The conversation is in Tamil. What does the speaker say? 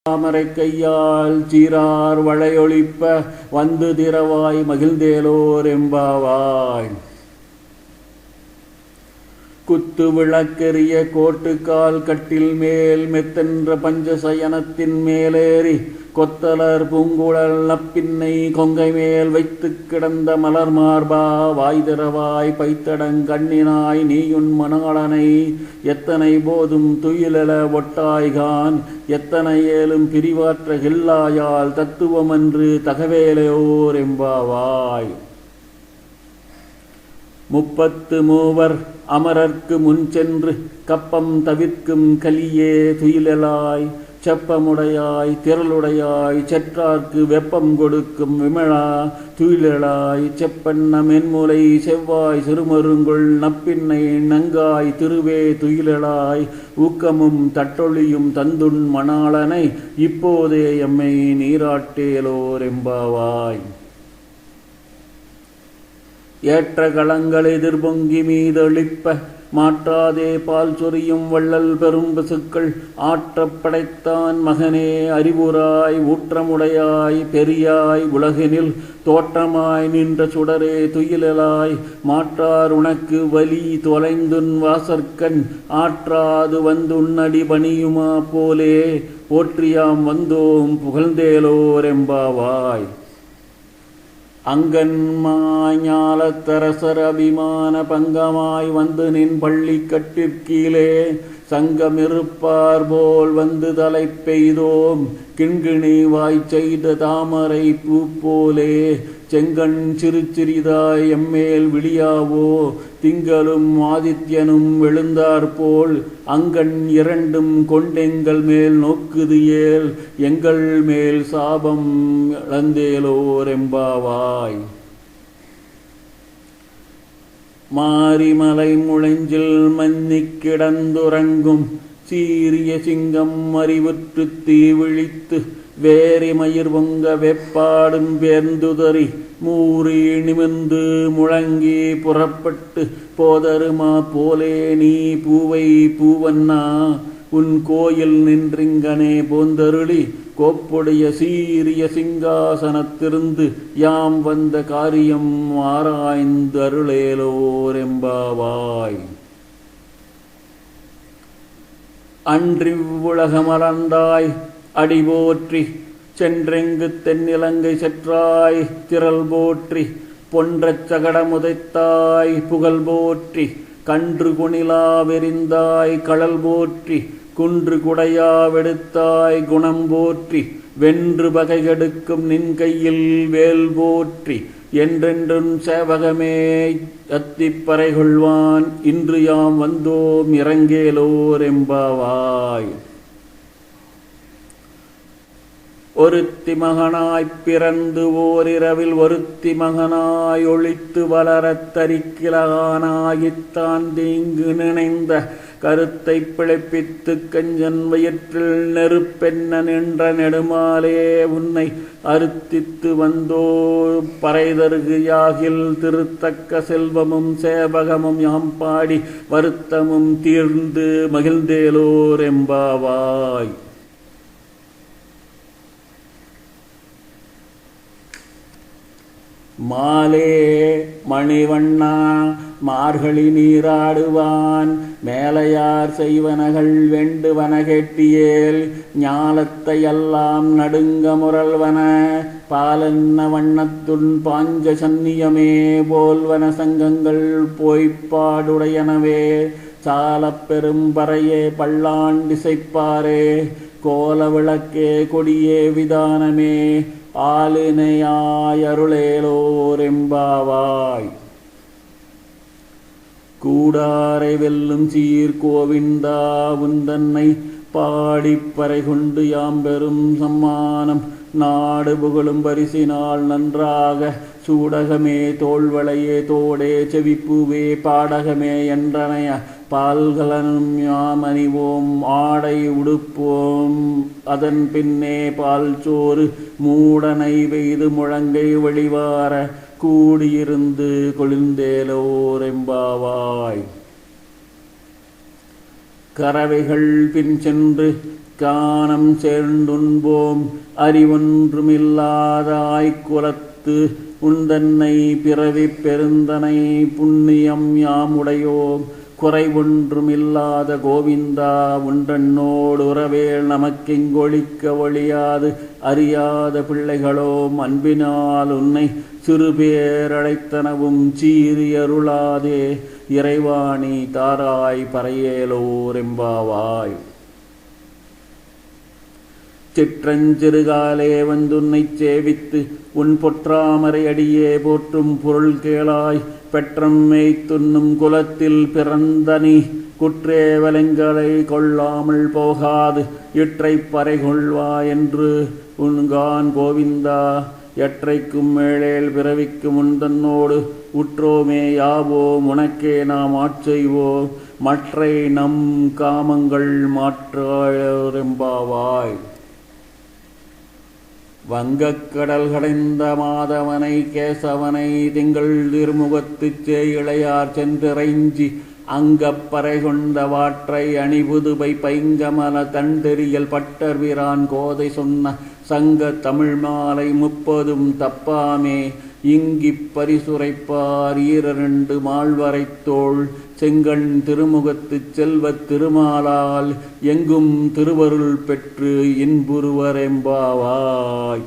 தாமரை கையால் சீரார் வளையொழிப்ப வந்து திரவாய் மகிழ்ந்தேலோர் எம்பாவாய். குத்து விளக்கெரிய கோட்டுக்கால் கட்டில் மேல் மெத்தென்ற பஞ்சசயனத்தின் மேலேறி கொத்தலர் பூங்குழல் நப்பின்னை கொங்கை மேல் வைத்து கிடந்த மலர் மார்பா வாய்திரவாய் பைத்தடங் கண்ணினாய் நீயுன் மணாளனை எத்தனை போதும் துயிலெழ ஒட்டாய்கான் எத்தனை ஏலும் பிரிவாற்ற கில்லாயால் தத்துவமன்று தகவேலையோர் எம்பாவாய். 30 மூவர் அமரர்க்கு முன் சென்று கப்பம் தவிர்க்கும் கலியே துயிலெழாய் செப்பமுடையாய் திரளுடையாய் செற்றார்க்கு வெப்பம் கொடுக்கும் விமழா துயிலெழாய் செப்பண்ண மென்முலை செவ்வாய் சிறுமருங்குள் நப்பின்னை நங்காய் திருவே துயிலெழாய் ஊக்கமும் தட்டொழியும் தந்துண் மணாளனை இப்போதே எம்மை நீராட்டேலோர் எம்பாவாய். ஏற்ற களங்கள் எதிர்பொங்கி மீதொழிப்ப மாற்றாதே பால் சொரியும் வள்ளல் பெரும் பசுக்கள் ஆற்றப் படைத்தான் மகனே அறிவுராய் ஊற்றமுடையாய் பெரியாய் உலகினில் தோற்றமாய் நின்ற சுடரே துயிலெழாய் மாற்றார் உனக்கு வலி தொலைந்துன் வாசற்கண் ஆற்றாது வந்துன்னடி பணியுமா போலே போற்றியாம் வந்தோம் புகழ்ந்தேலோர் எம்பாவாய். அங்கன் மாஞாலத்தரசர் அபிமான பங்கமாய் வந்து நின் பள்ளி கட்டிற்கீழே சங்கமிருப்பார் போல் வந்து தலை பெய்தோம் கிண்கிணி வாய் செய்த தாமரை பூ போலே செங்கண் சிறு சிறிதாய் எம்மேல் விழியாவோ திங்களும் ஆதித்யனும் எழுந்தாற்போல் அங்கண் இரண்டும் கொண்டெங்கள் மேல் நோக்குது ஏல் எங்கள் மேல் சாபம் இழந்தேலோர் எம்பாவாய். மாரிமலை முளைஞ்சில் மன்னிக் கிடந்துறங்கும் சீரிய சிங்கம் அறிவுற்று தீவிழித்து வேரி மயிர் பொங்க வெப்பாடும் பேர்ந்துதறி மூறி நிமிர்ந்து முழங்கி புறப்பட்டு போதருமா போலே நீ பூவை பூவண்ணா உன் கோயில் நின்றிங்கனே போந்தருளி கோப்புடைய சீரிய சிங்காசனத்திருந்து யாம் வந்த காரியம் ஆராய்ந்து அருளேலோர் எம்பாவாய். அன்றிவ்வுலகமலர்ந்தாய் அடி போற்றி சென்றெங்கு தென்னிலங்கை செற்றாய் திரள் போற்றி பொன்றச் சகடமுதைத்தாய் புகழ் போற்றி கன்று குணிலா வெறிந்தாய் களல் போற்றி குன்று குடையா வெடுத்தாய் குணம் போற்றி வென்று பகை கெடுக்கும் நின் கையில் வேல் போற்றி என்றென்றும் சேவகமே அத்திப்பறை கொள்வான் இன்று யாம் வந்தோம் இறங்கேலோர் எம்பாவாய். ஒருத்தி மகனாய்ப் பிறந்து ஓரிரவில் ஒருத்தி மகனாய் ஒழித்து வளரத் தரிக்கிலகானாயித்தான் தீங்கு நினைந்த கருத்தை பிழைப்பித்து கஞ்சன் வயிற்றில் நெருப்பென்ன நின்ற நெடுமாலே உன்னை அறுத்தித்து வந்தோ பறைதருகு யாகில் திருத்தக்க செல்வமும் சேவகமும் யாம் பாடி வருத்தமும் தீர்ந்து மகிழ்ந்தேலோர் எம்பாவாய். மாலே மணிவண்ணா மார்கழி நீராடுவான் மேலையார் செய்வனகள் வெண்டுவன கேட்டியேல் ஞாலத்தையெல்லாம் நடுங்க முரல்வன பாலன்ன வண்ணத்துன் பாஞ்ச சன்னியமே போல்வன சங்கங்கள் போய்ப்பாடுடையனவே சாலப் பெரும்பறையே பல்லாண்டிசைப்பாரே கோல விளக்கே கொடியே விதானமே ஆலினையாய் அருளேலோர் எம்பாவாய். கூடாரை வெல்லும் சீர் கோவிந்தா உந்தன்னை பாடிப்பறை கொண்டு யாம் பெரும் சம்மானம் நாடு புகழும் பரிசினால் நன்றாக சூடகமே தோள்வளையே தோடே செவிப்பூவே பாடகமே என்றனைய பால்கலனும் யாம் அணிவோம் ஆடை உடுப்போம் அதன் பின்னே பால் சோறு மூடனை வெய்து முழங்கை வழிவார கூடியிருந்து கொழுந்தேலோர் எம்பாவாய். கறவைகள் பின் சென்று கானம் சேர்ந்துண்போம் அறிவொன்றுமில்லாத ஆய்குலத்து உந்தன்னை பிறவி பெருந்தனை புண்ணியம் யாமுடையோம் குறைவொன்றுமில்லாத கோவிந்தா உண்டன்னோடு உறவேல் நமக்கெங்கொழிக்க ஒழியாது அறியாத பிள்ளைகளோம் அன்பினால் உன்னை சிறுபேரழைத்தனவும் சீரியருளாதே இறைவாணி தாராய் பறையேலோரெம்பாவாய். சிற்றஞ்சிறுகாலே வந்துன்னை சேவித்து உன் பொற்றாமரை அடியே போற்றும் பொருள் கேளாய். பெற்றம் மேய்த்துண்ணும் குலத்தில் பிறந்தனி குற்றேவலங்களை கொள்ளாமல் போகாது இற்றை பறை கொள்வா என்று உன்கான் கோவிந்தா. எற்றைக்கும் மேழேல் பிறவிக்கு முன்தன்னோடு உற்றோமே யாவோம் உனக்கே நாம் ஆட்செய்வோம் மற்றை நம் காமங்கள் மாற்றெம்பாவாய். வங்கக்கடல் கடைந்த மாதவனை கேசவனை திங்கள் திருமுகத்துச் சேயிழையார் சென்றிறைஞ்சி அங்கப்பறை கொண்ட வாற்றை அணிபுதுபை பைங்கமல தண்டெறியல் பட்டர் வீரான் கோதை சொன்ன சங்க தமிழ் மாலை 30 தப்பாமே இங்கிப் பரிசுரைப்பார் ஈரண்டு மால்வரைத்தோள் செங்கண் திருமுகத்துச் செல்வத் திருமாலால் எங்கும் திருவருள் பெற்று இன்புறுவரெம்பாவாய்.